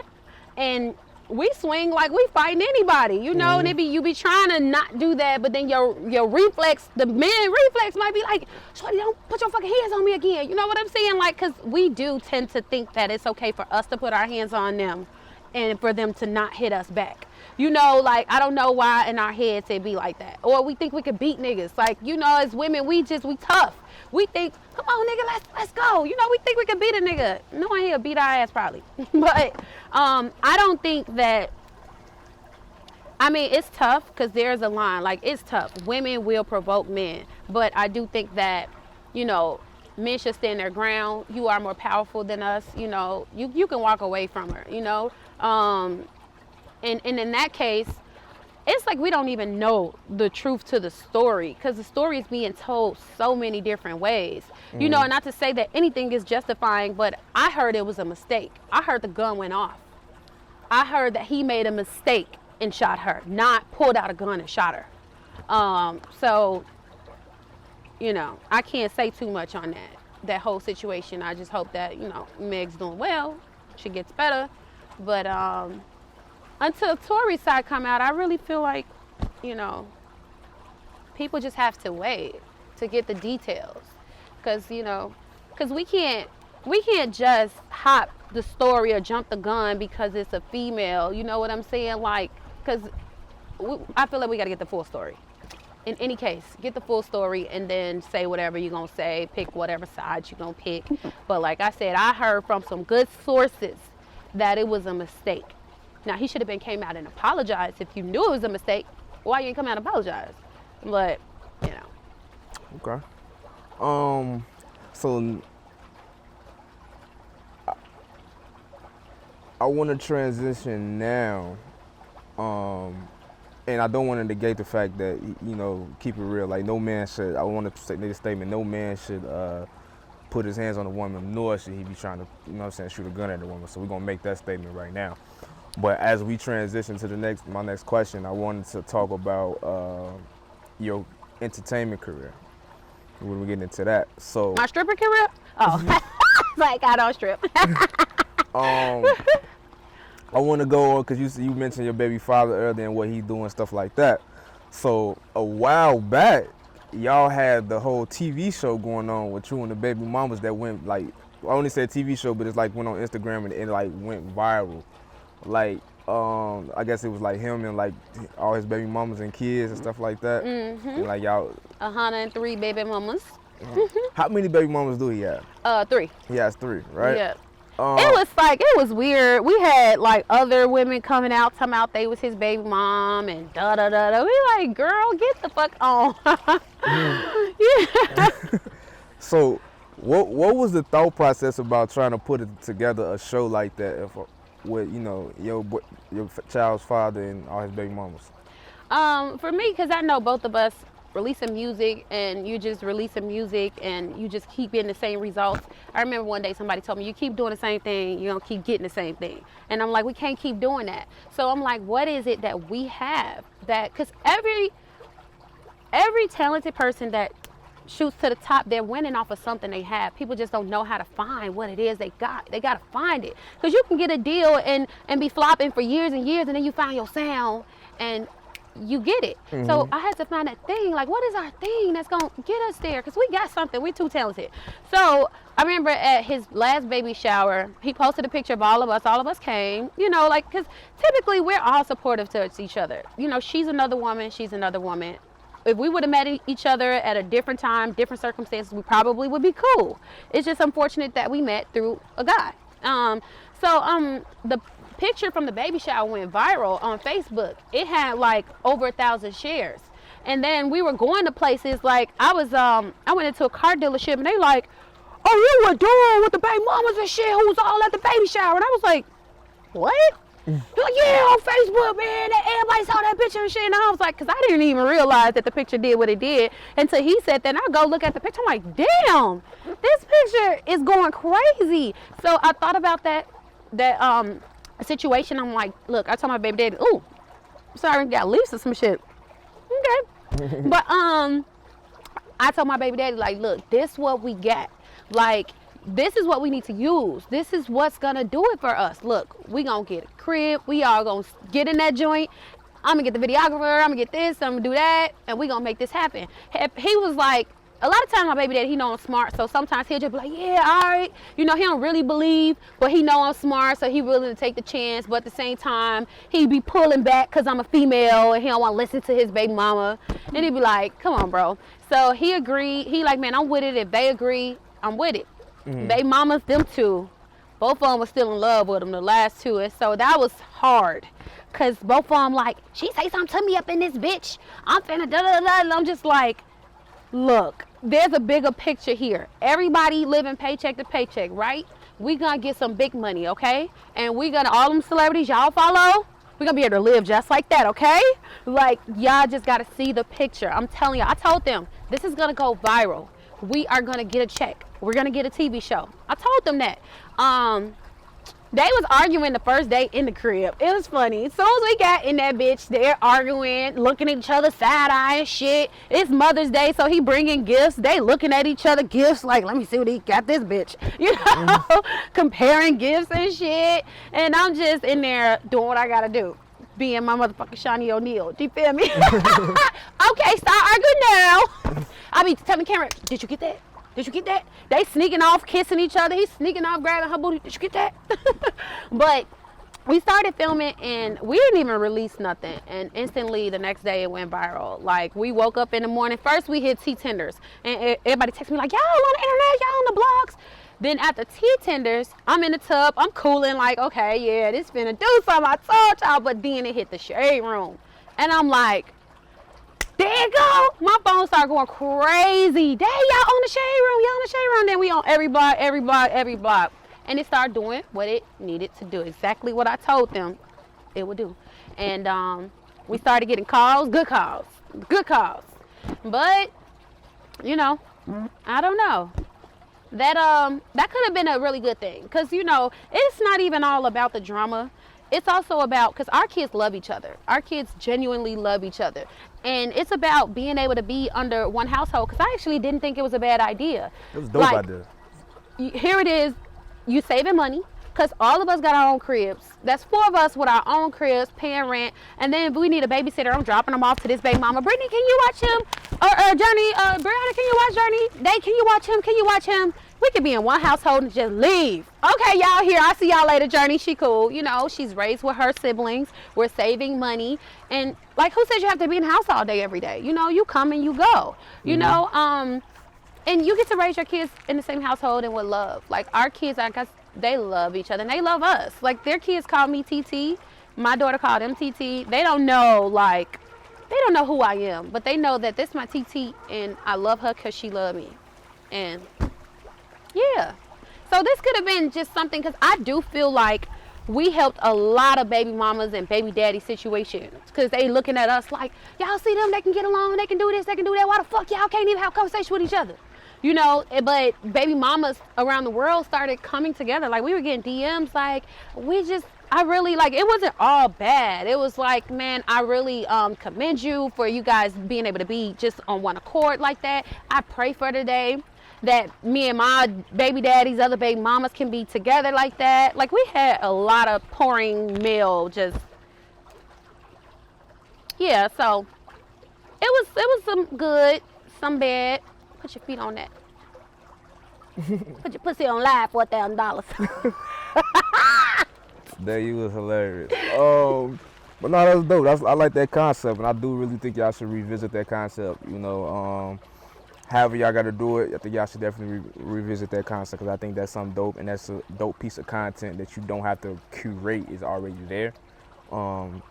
S2: and we swing like we fighting anybody, you know. And you be trying to not do that, but then your reflex, the man reflex, might be like, "Shorty, don't put your fucking hands on me again." You know what I'm saying? Like, cause we do tend to think that it's okay for us to put our hands on them, and for them to not hit us back. You know, like, I don't know why in our heads it be like that. Or we think we could beat niggas. Like, you know, as women, we tough. We think, come on, nigga, let's go. You know, we think we could beat a nigga. No one here beat our ass probably. But I don't think that, I mean, it's tough because there's a line. Like, it's tough. Women will provoke men. But I do think that, you know, men should stand their ground. You are more powerful than us. You know, you can walk away from her, you know. And in that case, it's like we don't even know the truth to the story, because the story is being told so many different ways. You know, and not to say that anything is justifying, but I heard it was a mistake. I heard the gun went off. I heard that he made a mistake and shot her, not pulled out a gun and shot her. So, you know, I can't say too much on that whole situation. I just hope that, you know, Meg's doing well. She gets better. But until Tory's side come out, I really feel like, you know, people just have to wait to get the details. Because, you know, we can't just hop the story or jump the gun because it's a female. You know what I'm saying? Like, because I feel like we got to get the full story. In any case, get the full story and then say whatever you're going to say, pick whatever side you're going to pick. But like I said, I heard from some good sources that it was a mistake. Now, he should have came out and apologized. If you knew it was a mistake, why you didn't come out and apologize? But, you know.
S1: Okay. So I want to transition now, and I don't want to negate the fact that, you know, keep it real. Like, no man should, I want to make a statement, no man should put his hands on a woman, nor should he be trying to, you know what I'm saying, shoot a gun at a woman. So we're going to make that statement right now. But as we transition to my next question, I wanted to talk about your entertainment career. We're getting into that. So
S2: my stripper career? Oh, like I don't strip.
S1: I want to go on because you mentioned your baby father earlier and what he's doing, stuff like that. So a while back, y'all had the whole TV show going on with you and the baby mamas that went, like, I only said TV show, but it's like went on Instagram and it like went viral. Like, I guess it was like him and like all his baby mamas and kids and stuff like that.
S2: Mm-hmm.
S1: And like y'all
S2: 103 baby mamas.
S1: How many baby mamas do he have?
S2: 3.
S1: He has 3, right?
S2: Yeah. It was weird. We had like other women coming out talking about they was his baby mom and da da da da. We like, girl, get the fuck on. Yeah.
S1: So, what was the thought process about trying to put together a show like that with, you know, your child's father and all his baby mamas?
S2: For me, because I know both of us releasing music, and you just releasing music and you just keep getting the same results. I remember one day somebody told me, you keep doing the same thing, you're gonna keep getting the same thing. And I'm like, we can't keep doing that. So I'm like, what is it that we have that, because every talented person that shoots to the top, they're winning off of something they have. People just don't know how to find what it is they got. They got to find it. Because you can get a deal and be flopping for years and years, and then you find your sound and you get it. Mm-hmm. So I had to find that thing. Like, what is our thing that's going to get us there? Because we got something. We're too talented. So I remember at his last baby shower, he posted a picture of all of us. All of us came, you know, like, because typically we're all supportive towards each other. You know, she's another woman. She's another woman. if we would have met each other at a different time, different circumstances, we probably would be cool. It's just unfortunate that we met through a guy. The picture from the baby shower went viral on Facebook. It had like over 1,000 shares. And then we were going to places like I went into a car dealership and they like, oh, you were doing with the baby mamas and shit who was all at the baby shower. And I was like, what? They're like, yeah, on Facebook, man, everybody saw that picture and shit. And I was like, because I didn't even realize that the picture did what it did until he said that. And I go look at the picture. I'm like, damn, this picture is going crazy. So I thought about that situation. I'm like, look, I told my baby daddy, ooh, sorry, got leaves or some shit. Okay. But I told my baby daddy, like, look, this what we got. Like, this is what we need to use. This is what's gonna do it for us. Look, we gonna get a crib. We all gonna get in that joint. I'm gonna get the videographer. I'm gonna get this. I'm gonna do that, and we gonna make this happen. He was like, a lot of times my baby daddy, he know I'm smart, so sometimes he'll just be like, yeah, all right. You know, he don't really believe, but he know I'm smart, so he willing to take the chance. But at the same time, he be pulling back because I'm a female and he don't want to listen to his baby mama. And he be like, come on, bro. So he agreed. He like, man, I'm with it. If they agree, I'm with it. Baby mamas, them two, both of them was still in love with him, the last two. And so that was hard. Because both of them like, she say something to me up in this bitch. I'm finna da-da-da. And I'm just like, look, there's a bigger picture here. Everybody living paycheck to paycheck, right? We gonna get some big money, okay? And we gonna, all them celebrities y'all follow, we gonna be able to live just like that, okay? Like, y'all just gotta see the picture. I'm telling you, I told them, this is gonna go viral. We are gonna get a check. We're gonna get a TV show. I told them that. They was arguing the first day in the crib. It was funny. As soon as we got in that bitch, they're arguing, looking at each other side-eye and shit. It's Mother's Day, so he bringing gifts. They looking at each other gifts like, let me see what he got this bitch. You know, comparing gifts and shit. And I'm just in there doing what I gotta do. Being my motherfucking Shawnee O'Neal. Do you feel me? Okay, stop arguing now. I be telling Cameron, did you get that? Did you get that? They sneaking off, kissing each other. He's sneaking off, grabbing her booty. Did you get that? But we started filming and we didn't even release nothing. And instantly the next day it went viral. Like, we woke up in the morning. First we hit T-Tenders. And everybody texted me like, y'all on the internet, y'all on the blogs. Then after T-Tenders, I'm in the tub. I'm cooling like, okay, yeah, this finna do something. I told y'all. But then it hit the shade room. And I'm like, there you go. My phone started going crazy. Dang, y'all on the shade room. Y'all on the shade room. Then we on every block, every block, every block. And it started doing what it needed to do. Exactly what I told them it would do. And we started getting calls, good calls, good calls. But, you know, I don't know. That could have been a really good thing. Because, you know, it's not even all about the drama. It's also about, because our kids love each other. Our kids genuinely love each other. And it's about being able to be under one household. Because I actually didn't think it was a bad idea.
S1: It was dope idea.
S2: Here it is. You saving money. Because all of us got our own cribs. That's 4 of us with our own cribs, paying rent. And then if we need a babysitter, I'm dropping them off to this baby mama. Brittany, can you watch him? Journey, Brianna, can you watch Journey? Day, can you watch him? Can you watch him? We could be in one household and just leave. Okay, y'all here. I'll see y'all later, Journey. She cool. You know, she's raised with her siblings. We're saving money. And like, who says you have to be in the house all day, every day? You know, you come and you go. You know, and you get to raise your kids in the same household and with love. Like, our kids, I guess, they love each other and they love us. Like, their kids call me TT. My daughter called them TT. They don't know, like, they don't know who I am, but they know that this is my TT and I love her because she loved me. And yeah. So this could have been just something, because I do feel like we helped a lot of baby mamas and baby daddy situations, because they looking at us like, y'all see them, they can get along, they can do this, they can do that. Why the fuck y'all can't even have a conversation with each other? You know, but baby mamas around the world started coming together. Like, we were getting DMs like, I really, like, it wasn't all bad. It was like, man, I really commend you for you guys being able to be just on one accord like that. I pray for today that me and my baby daddies, other baby mamas can be together like that. Like, we had a lot of pouring mail, just, yeah, so it was some good, some bad. Put your feet on that. Put your pussy on live for $1,000.
S1: That you was hilarious. But no, that's dope. I like that concept, and I do really think y'all should revisit that concept. However y'all got to do it, I think y'all should definitely revisit that concept because I think that's something dope, and that's a dope piece of content that you don't have to curate is already there. And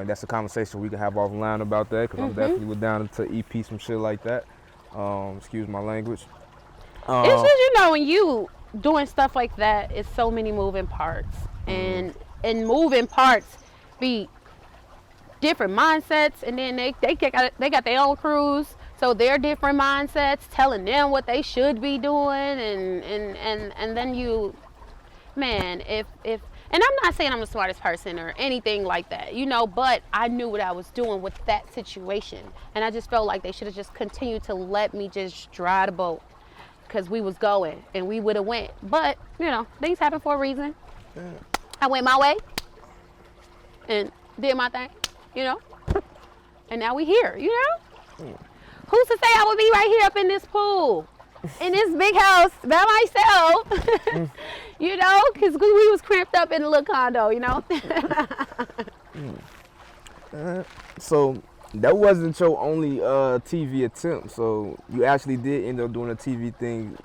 S1: that's a conversation we can have offline about that because I'm definitely down to EP some shit like that. Excuse my language.
S2: It's just, when you doing stuff like that, it's so many moving parts, and moving parts be different mindsets, and then they got their own crews, so they're different mindsets, telling them what they should be doing, and then and I'm not saying I'm the smartest person or anything like that, but I knew what I was doing with that situation, and I just felt like they should have just continued to let me just drive the boat. Because we was going and we would have went, but things happen for a reason. Yeah. I went my way and did my thing, and now we here, Who's to say I would be right here up in this pool, in this big house by myself, because we was cramped up in a little condo,
S1: So that wasn't your only TV attempt. So you actually did end up doing a TV thing,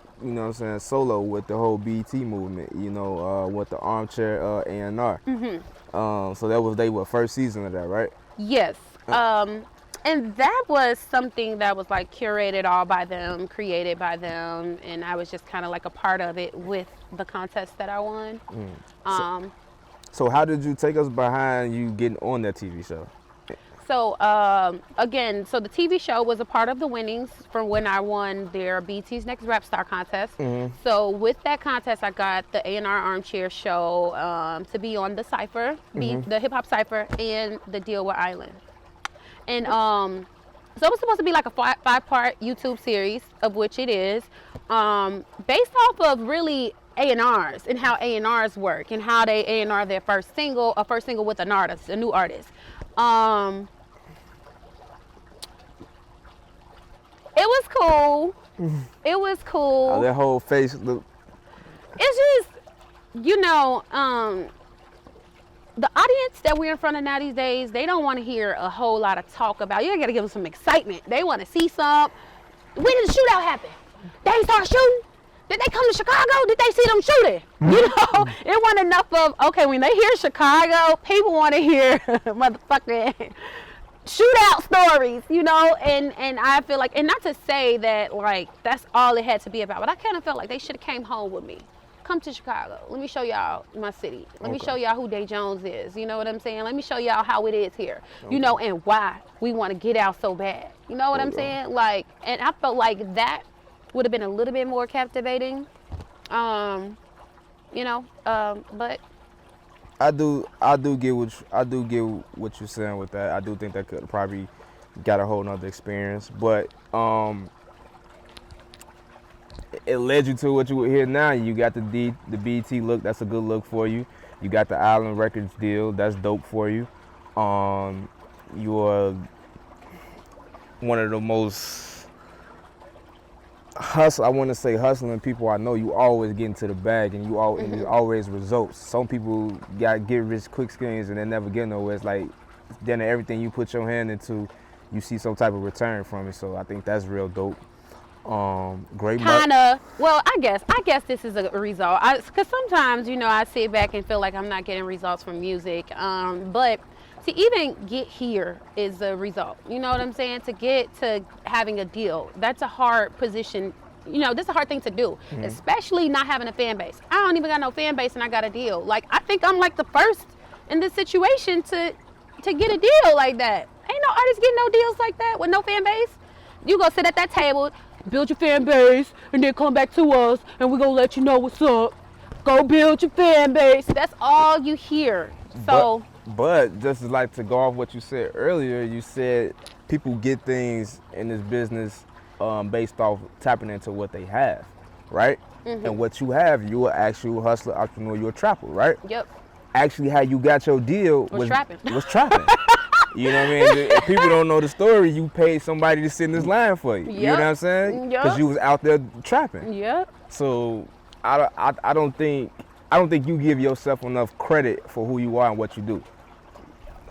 S1: solo with the whole BET movement, with the Armchair A&R. So that was their first season of that, right?
S2: Yes. And that was something that was like curated all by them, created by them, and I was just kind of like a part of it with the contest that I won.
S1: So how did you take us behind you getting on that TV show?
S2: So again, the TV show was a part of the winnings from when I won their BET's Next Rap Star contest. So with that contest, I got the A&R Armchair show to be on the Cypher, the Hip Hop Cypher, and the Deal with Island. And so it was supposed to be like a 5-part YouTube series, of which it is, based off of really A&Rs and how A&Rs work and how they A&R their first single with an artist, a new artist. It was cool. It was cool.
S1: Oh, that whole face look.
S2: It's just, the audience that we're in front of now these days, they don't want to hear a whole lot of talk about. You got to give them some excitement. They want to see some. When did the shootout happen? They start shooting? Did they come to Chicago? Did they see them shooting? It wasn't enough of, okay, when they hear Chicago, people want to hear motherfucking shootout stories, and I feel like, and not to say that like that's all it had to be about, but I kind of felt like they should have came home with me. Come to Chicago. Let me show y'all my city. Let me show y'all who Dae Jones is. You know what I'm saying? Let me show y'all how it is here. And why we want to get out so bad. You know what I'm saying? Like, and I felt like that would have been a little bit more captivating. But
S1: I do get what you're saying with that. I do think that could probably got a whole nother experience, but it led you to what you would hear now. You got the BET look. That's a good look for you. You got the Island Records deal. That's dope for you. You are one of the most hustling people I know. You always get into the bag, and and always results. Some people got get rich quick schemes and they never get nowhere. It's like then everything you put your hand into, you see some type of return from it. So I think that's real dope. Great.
S2: Kinda. Well, I guess this is a result. Because sometimes, I sit back and feel like I'm not getting results from music. But to even get here is a result. You know what I'm saying? To get to having a deal, that's a hard position. This is a hard thing to do, especially not having a fan base. I don't even got no fan base and I got a deal. Like, I think I'm like the first in this situation to get a deal like that. Ain't no artist getting no deals like that with no fan base. You go sit at that table, build your fan base, and then come back to us, and we're going to let you know what's up. Go build your fan base. That's all you hear. So,
S1: but just like to go off what you said earlier, you said people get things in this business based off tapping into what they have, right? And what you have, you're an actual hustler, entrepreneur, you're a trapper, right?
S2: Yep.
S1: Actually, how you got your deal
S2: was trapping.
S1: You know what I mean? If people don't know the story, you paid somebody to sit in this line for you.
S2: Yep.
S1: You know what I'm saying? Because you was out there trapping.
S2: Yep.
S1: So I don't think you give yourself enough credit for who you are and what you do.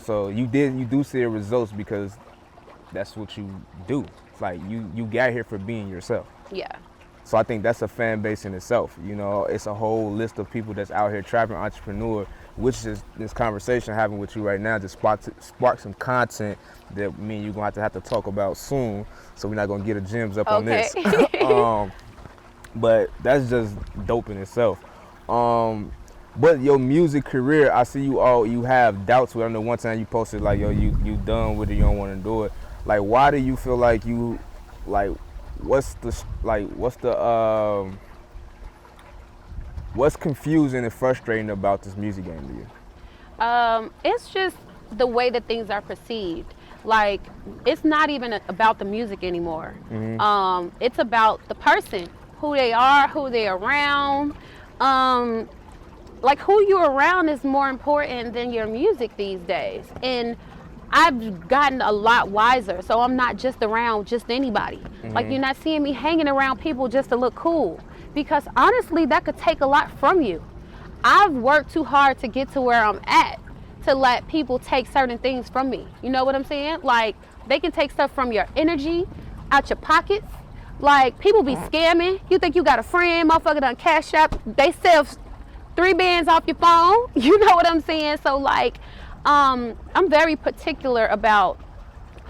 S1: So you do see the results because that's what you do. It's like you got here for being yourself.
S2: Yeah.
S1: So I think that's a fan base in itself. You know, it's a whole list of people that's out here trapping, entrepreneur, which is this conversation having with you right now just spark some content that me and you gonna have to talk about soon. So we're not gonna get the gems up on this. But that's just dope in itself. But your music career, I see you have doubts with it. I know one time you posted like, yo, you done with it, you don't want to do it. Like, why do you feel like you, like, what's confusing and frustrating about this music game to you?
S2: It's just the way that things are perceived. Like, it's not even about the music anymore. Mm-hmm. It's about the person, who they are, who they're around. Like, who you're around is more important than your music these days. And I've gotten a lot wiser, so I'm not just around just anybody. Mm-hmm. Like, you're not seeing me hanging around people just to look cool, because honestly, that could take a lot from you. I've worked too hard to get to where I'm at to let people take certain things from me. You know what I'm saying? Like, they can take stuff from your energy, out your pockets. Like, people be scamming. You think you got a friend, motherfucker done cash up, they sell 3 bands off your phone. You know what I'm saying? So, like, I'm very particular about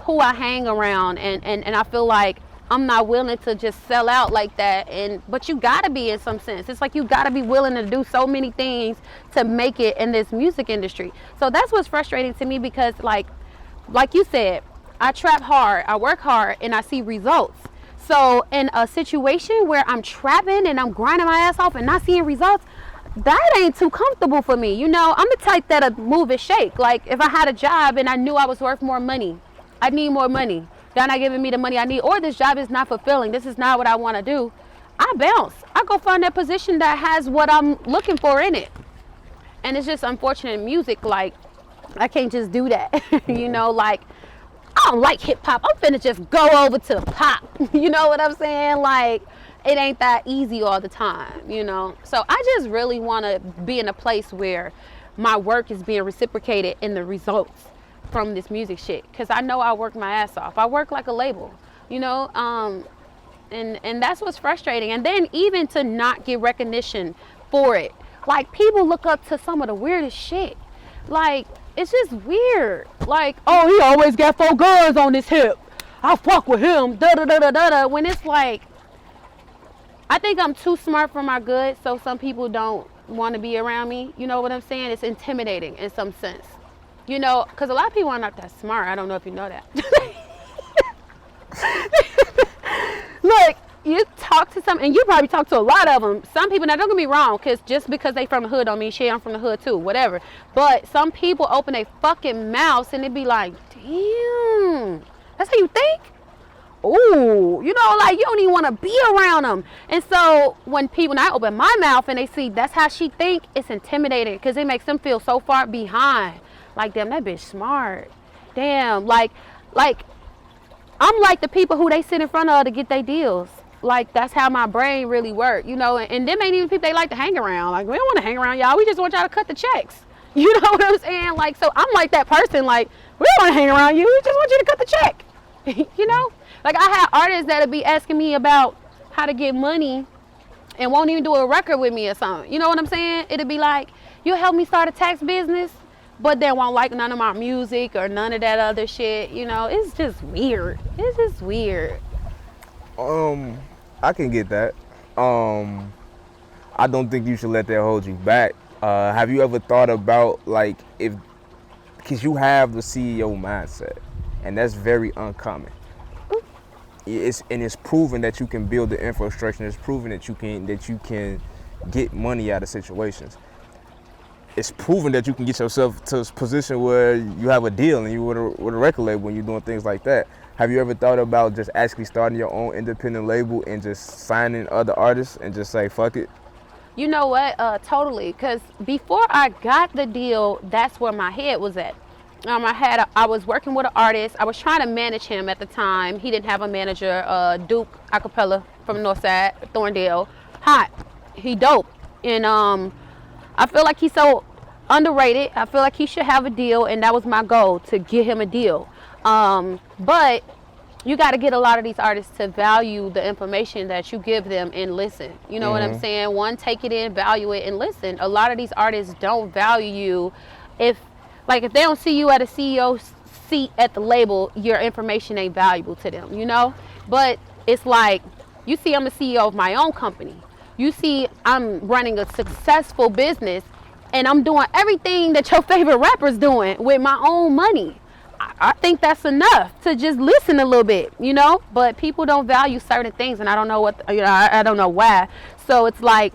S2: who I hang around, and I feel like I'm not willing to just sell out like that. But you gotta be, in some sense. It's like you gotta be willing to do so many things to make it in this music industry. So that's what's frustrating to me, because like you said, I trap hard, I work hard, and I see results. So in a situation where I'm trapping and I'm grinding my ass off and not seeing results, that ain't too comfortable for me. You know, I'm the type that'll move and shake. Like, if I had a job and I knew I was worth more money, I need more money, they're not giving me the money I need, or this job is not fulfilling, this is not what I want to do, I bounce. I go find that position that has what I'm looking for in it. And it's just unfortunate in music, like, I can't just do that. You know, like, I don't like hip hop, I'm finna just go over to pop. You know what I'm saying? Like, it ain't that easy all the time, you know? So I just really want to be in a place where my work is being reciprocated in the results from this music shit. Because I know I work my ass off. I work like a label, you know? And that's what's frustrating. And then even to not get recognition for it. Like, people look up to some of the weirdest shit. Like, it's just weird. Like, oh, he always got 4 guns on his hip, I fuck with him, da-da-da-da-da-da. When it's like, I think I'm too smart for my good, so some people don't want to be around me. You know what I'm saying? It's intimidating in some sense. You know, because a lot of people are not that smart. I don't know if you know that. Look, you talk to some, and you probably talk to a lot of them. Some people, now don't get me wrong, because just because they from the hood don't mean shit, I'm from the hood too, whatever. But some people open their fucking mouths and they be like, damn, that's how you think? Ooh, you know, like, you don't even want to be around them. And so when I open my mouth and they see that's how she think, it's intimidating, because it makes them feel so far behind. Like, damn, that bitch smart. Damn, like I'm like the people who they sit in front of to get their deals. Like, that's how my brain really works, you know. And them ain't even people they like to hang around. Like, we don't want to hang around y'all. We just want y'all to cut the checks. You know what I'm saying? Like, so I'm like that person. Like, we don't want to hang around you. We just want you to cut the check. You know? Like, I have artists that'll be asking me about how to get money and won't even do a record with me or something. You know what I'm saying? It'll be like, you help me start a tax business, but they won't like none of my music or none of that other shit. You know, it's just weird. It's just weird.
S1: I can get that. I don't think you should let that hold you back. Have you ever thought about, like, because you have the CEO mindset, and that's very uncommon. It's proven that you can build the infrastructure. It's proven that you can get money out of situations. It's proven that you can get yourself to a position where you have a deal and you with a record label when you're doing things like that. Have you ever thought about just actually starting your own independent label and just signing other artists and just say, fuck it?
S2: You know what? Totally. Because before I got the deal, that's where my head was at. I was working with an artist. I was trying to manage him at the time. He didn't have a manager. Duke Acapella from Northside, Thorndale. Hot. He dope. And I feel like he's so underrated. I feel like he should have a deal, and that was my goal, to get him a deal. But you got to get a lot of these artists to value the information that you give them and listen. You know what I'm saying? One, take it in, value it, and listen. A lot of these artists don't value you if they don't see you at a CEO seat at the label, your information ain't valuable to them, you know? But it's like, you see I'm a CEO of my own company. You see I'm running a successful business, and I'm doing everything that your favorite rapper's doing with my own money. I think that's enough to just listen a little bit, you know? But people don't value certain things, and I don't know I don't know why. So it's like,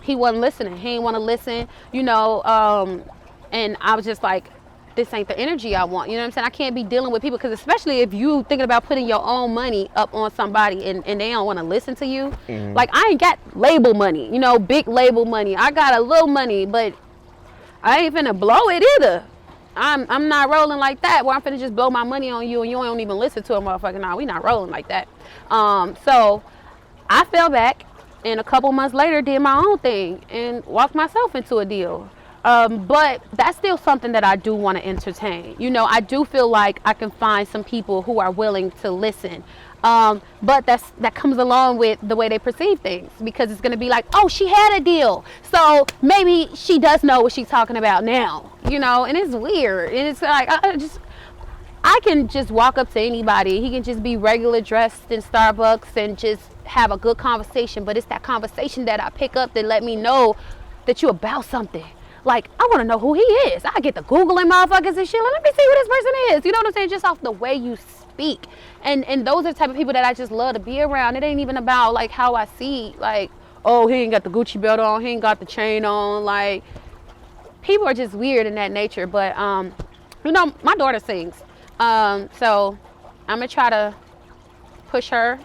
S2: he wasn't listening. He didn't want to listen, you know? And I was just like, this ain't the energy I want. You know what I'm saying? I can't be dealing with people, because especially if you thinking about putting your own money up on somebody and they don't want to listen to you. Like, I ain't got label money, you know, big label money. I got a little money, but I ain't finna blow it either. I'm not rolling like that, where I'm finna just blow my money on you and you don't even listen to a motherfucker. Nah, we not rolling like that. So I fell back, and a couple months later did my own thing and walked myself into a deal. But that's still something that I do want to entertain. You know, I do feel like I can find some people who are willing to listen. But that comes along with the way they perceive things, because it's going to be like, oh, she had a deal, so maybe she does know what she's talking about now, you know. And it's weird. And it's like, I can just walk up to anybody. He can just be regular dressed in Starbucks and just have a good conversation. But it's that conversation that I pick up that let me know that you about something. Like, I want to know who he is. I get to Googling motherfuckers and shit. Let me see who this person is. You know what I'm saying? Just off the way you speak. And those are the type of people that I just love to be around. It ain't even about, like, how I see, like, oh, he ain't got the Gucci belt on. He ain't got the chain on. Like, people are just weird in that nature. But, you know, my daughter sings. So I'm going to try to push her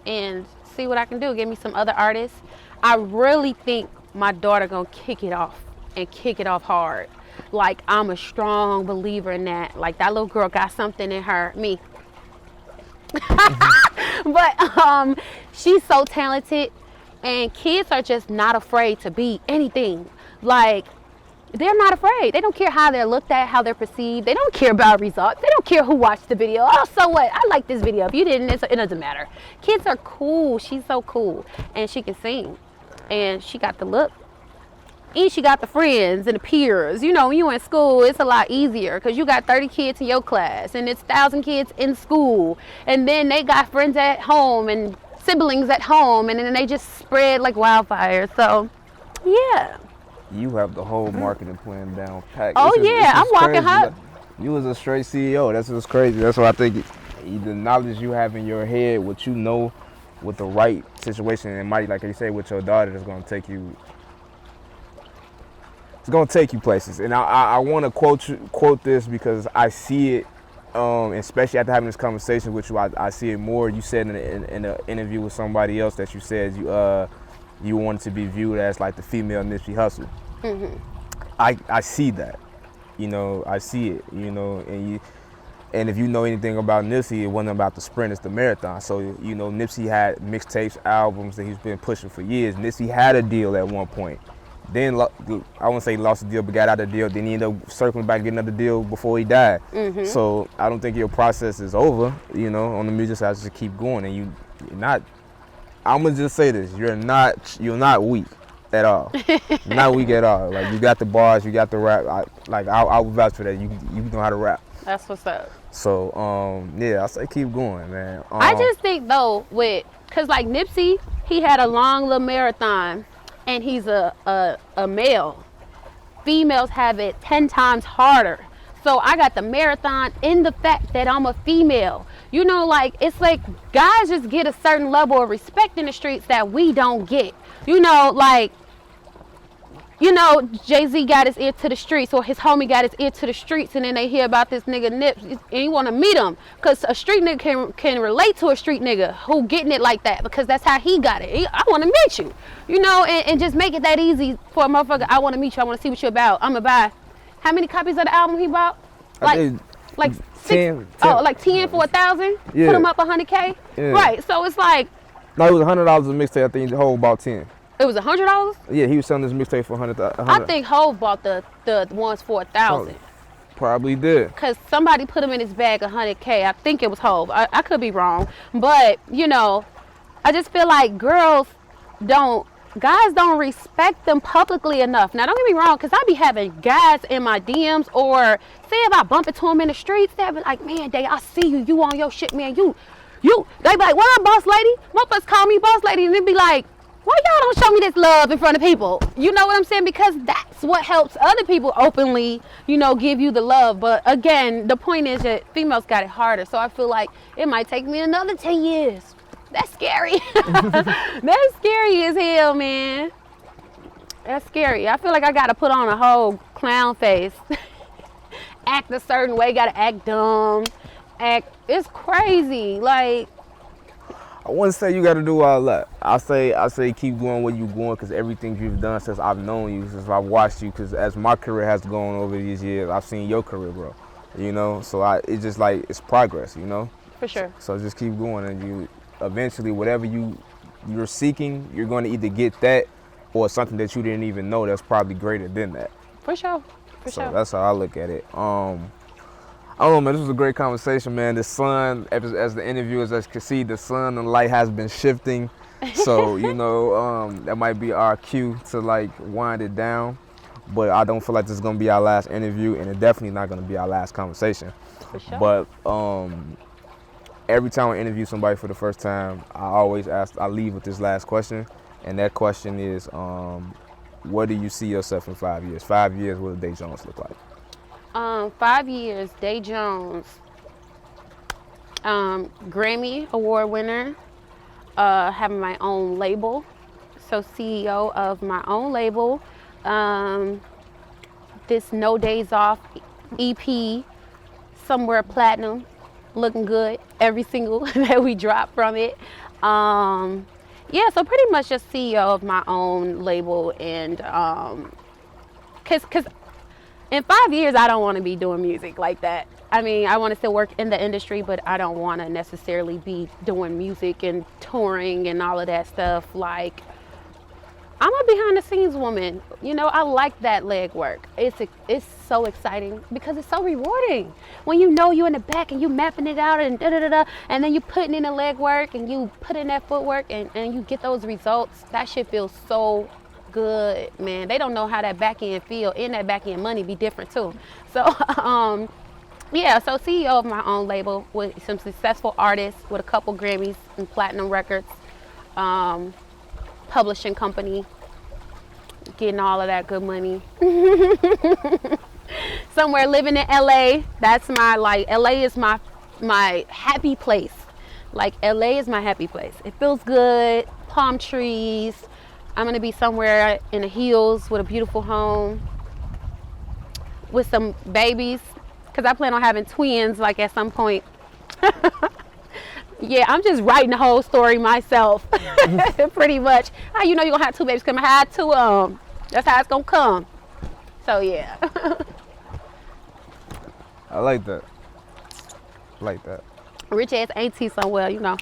S2: and see what I can do. Give me some other artists. I really think my daughter going to kick it off. And kick it off hard. Like, I'm a strong believer in that. Like, that little girl got something in her, me. But she's so talented, and kids are just not afraid to be anything. Like, they're not afraid. They don't care how they're looked at, how they're perceived. They don't care about results. They don't care who watched the video. Oh, so what? I like this video. If you didn't, it doesn't matter. Kids are cool. She's so cool, and she can sing, and she got the look. And she got the friends and the peers. You know, when you in school, it's a lot easier because you got 30 kids in your class and it's 1,000 kids in school. And then they got friends at home and siblings at home, and then they just spread like wildfire. So, yeah.
S1: You have the whole marketing plan down packed.
S2: Oh, yeah. I'm walking hot.
S1: You was a straight CEO. That's what's crazy. That's why I think the knowledge you have in your head, what you know with the right situation, and might, like you say, with your daughter, that's going to take you. It's gonna take you places, and I want to quote this because I see it, especially after having this conversation with you. I see it more. You said in an interview with somebody else that you said you wanted to be viewed as like the female Nipsey Hussle. Mm-hmm. I see that, you know. I see it, you know, and if you know anything about Nipsey, it wasn't about the sprint, it's the marathon. So, you know, Nipsey had mixtapes, albums that he's been pushing for years. Nipsey had a deal at one point. Then, I won't say lost the deal, but got out of the deal. Then he ended up circling back, getting another deal before he died. Mm-hmm. So I don't think your process is over, you know, on the music side. Just keep going. And you're not, I'm going to just say this, you're not weak at all. You're not weak at all. Like, you got the bars, you got the rap. I would vouch for that. You know how to rap.
S2: That's what's up.
S1: So, yeah, I say keep going, man.
S2: I just think, though, because like Nipsey, he had a long little marathon. And he's a male. Females have it 10 times harder. So I got the marathon in the fact that I'm a female. You know, like, it's like guys just get a certain level of respect in the streets that we don't get. You know, like, you know, Jay-Z got his ear to the streets, or his homie got his ear to the streets, and then they hear about this nigga Nip, and you want to meet him, because a street nigga can relate to a street nigga who getting it like that, because that's how he got it. I want to meet you, you know, and just make it that easy for a motherfucker. I want to meet you. I want to see what you're about. I'm going to buy. How many copies of the album he bought? Like 10 for 1,000?
S1: Yeah.
S2: Put him up $100K?
S1: Yeah.
S2: Right, so it's like.
S1: No, it was $100 a mixtape. I think the whole about 10.
S2: It was $100.
S1: Yeah, he was selling this mixtape for 100.
S2: I think Hov bought the ones for 1,000.
S1: Probably did.
S2: Cause somebody put him in his bag 100K. I think it was Hov. I could be wrong, but you know, I just feel like guys don't respect them publicly enough. Now don't get me wrong, cause I be having guys in my DMs, or say if I bump into them in the streets, they be like, man, Dae, I see you. You on your shit, man. You. They be like, what up, boss lady? Motherfuckers call me boss lady, and they be like, why y'all don't show me this love in front of people? You know what I'm saying? Because that's what helps other people openly, you know, give you the love. But again, the point is that females got it harder. So I feel like it might take me another 10 years. That's scary. That's scary as hell, man. That's scary. I feel like I got to put on a whole clown face. Act a certain way, got to act dumb. It's crazy. Like,
S1: I wouldn't say you got to do all that. I say keep going where you're going, because everything you've done since I've known you, since I've watched you, because as my career has gone over these years, I've seen your career grow, you know? So it's just like, it's progress, you know?
S2: For sure.
S1: So just keep going, and you eventually, whatever you're seeking, you're going to either get that or something that you didn't even know that's probably greater than that.
S2: For sure.
S1: So that's how I look at it. I don't know, man, this was a great conversation, man. The sun, as the interviewers can see, the sun and light has been shifting. So, you know, that might be our cue to like wind it down. But I don't feel like this is going to be our last interview, and it's definitely not going to be our last conversation.
S2: For sure.
S1: But every time I interview somebody for the first time, I leave with this last question. And that question is, where do you see yourself in 5 years? 5 years, what does Dae Jones look like?
S2: 5 years, Dae Jones, Grammy Award winner, having my own label, so CEO of my own label, this No Days Off EP, somewhere platinum, looking good, every single that we drop from it. Yeah, so pretty much just CEO of my own label, and cause in 5 years, I don't want to be doing music like that. I mean, I want to still work in the industry, but I don't want to necessarily be doing music and touring and all of that stuff. Like, I'm a behind the scenes woman. You know, I like that leg work. It's so exciting because it's so rewarding. When you know you're in the back and you mapping it out and da-da-da-da, and then you putting in the leg work and you put in that footwork and you get those results, that shit feels so good, man. They don't know how that back end feel, and that back end money be different too. So yeah, so CEO of my own label with some successful artists, with a couple Grammys and platinum records, publishing company, getting all of that good money. Somewhere living in LA. That's my, like, LA is my happy place. Like, LA is my happy place. It feels good, palm trees. I'm gonna be somewhere in the hills with a beautiful home, with some babies, because I plan on having twins, like, at some point. Yeah, I'm just writing the whole story myself, pretty much. How you know you're gonna have two babies coming? How to that's how it's gonna come. So yeah.
S1: I like that. Rich ass auntie somewhere, you know.